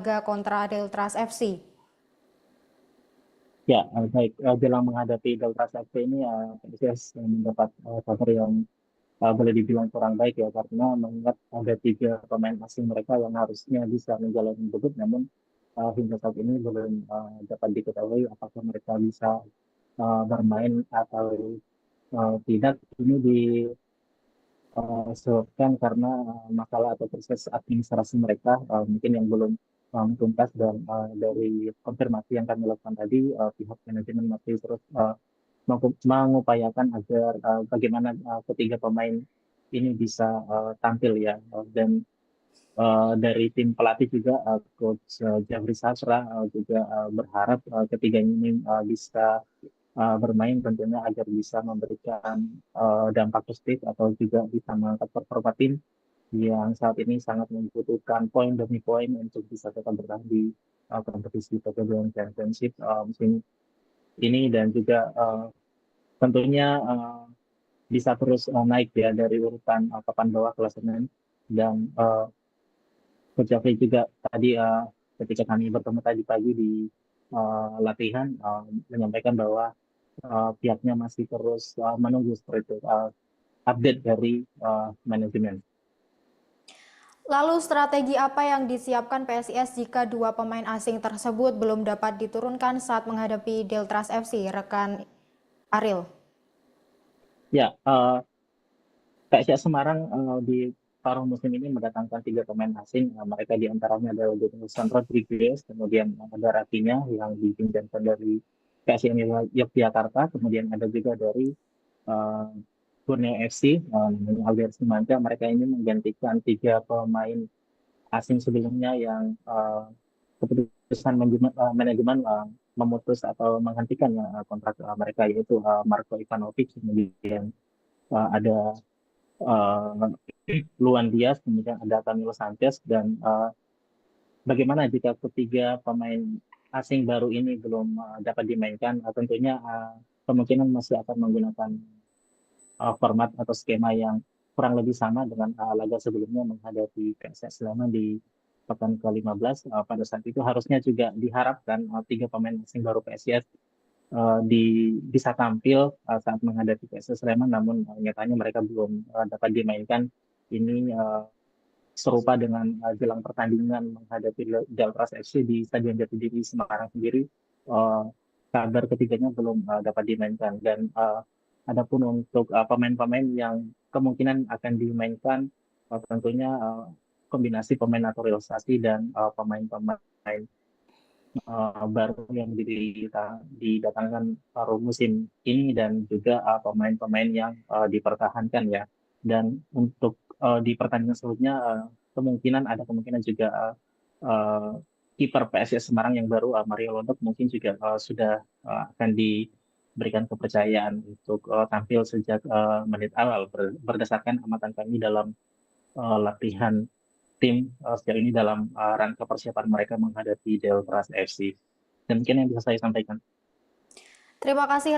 laga kontra Deltras FC? Ya, baik. Jelang menghadapi Delta FC ini, PSIS mendapat kabar yang boleh dibilang kurang baik ya, karena mengingat ada tiga pemain asing mereka yang harusnya bisa menjalani debut, namun hingga saat ini belum dapat diketahui apakah mereka bisa bermain atau tidak. Ini disebabkan karena masalah atau proses administrasi mereka mungkin yang belum tuntas, dan dari konfirmasi yang kami lakukan tadi, pihak manajemen masih terus mengupayakan agar bagaimana ketiga pemain ini bisa tampil ya. Dan dari tim pelatih juga, Coach Jafri Sasra juga berharap ketiganya ini bisa bermain tentunya agar bisa memberikan dampak positif atau juga bisa mengangkat performa tim yang saat ini sangat membutuhkan poin demi poin untuk bisa tetap bertahan di kompetisi PPBL Championship musim ini, dan juga tentunya bisa terus naik ya dari urutan papan bawah klasemen. Dan Coach Jafri juga tadi ketika kami bertemu tadi pagi di latihan menyampaikan bahwa pihaknya masih terus menunggu seperti itu update dari manajemen. Lalu strategi apa yang disiapkan PSIS jika dua pemain asing tersebut belum dapat diturunkan saat menghadapi Deltras FC, rekan Ariel? Ya, PSIS Semarang di paruh musim ini mendatangkan tiga pemain asing. Mereka diantaranya adalah Jonathan Rodriguez, kemudian ada Rafinha yang dipinjamkan dari PSIS Yogyakarta, kemudian ada juga dari uh, Borneo FC, namanya Alder Simanca. Mereka ini menggantikan tiga pemain asing sebelumnya yang keputusan manajemen memutus atau menghentikan kontrak mereka, yaitu Marco Ivanovic, kemudian ada uh, Luan Diaz, kemudian ada Camilo Sanchez. Dan bagaimana jika ketiga pemain asing baru ini belum dapat dimainkan? Tentunya kemungkinan masih akan menggunakan format atau skema yang kurang lebih sama dengan laga sebelumnya menghadapi PSS Sleman di pekan ke-15. Pada saat itu harusnya juga diharapkan tiga pemain asing baru PSIS bisa tampil saat menghadapi PSS Sleman, namun nyatanya mereka belum dapat dimainkan. Ini serupa dengan jelang pertandingan menghadapi Jaltras FC di Stadion Jatidiri Semarang sendiri. eh, Kabar ketiganya belum dapat dimainkan. Dan adapun untuk pemain-pemain yang kemungkinan akan dimainkan, tentunya kombinasi pemain naturalisasi dan pemain-pemain baru yang didatangkan paruh musim ini, dan juga pemain-pemain yang dipertahankan ya. Dan untuk di pertandingan selanjutnya, ada kemungkinan juga uh, kiper PSIS Semarang yang baru, Mario Lodok, mungkin juga sudah akan diberikan kepercayaan untuk tampil sejak menit awal, berdasarkan amatan kami dalam latihan tim sejauh ini dalam rangka persiapan mereka menghadapi Deltras FC. Demikian yang bisa saya sampaikan. Terima kasih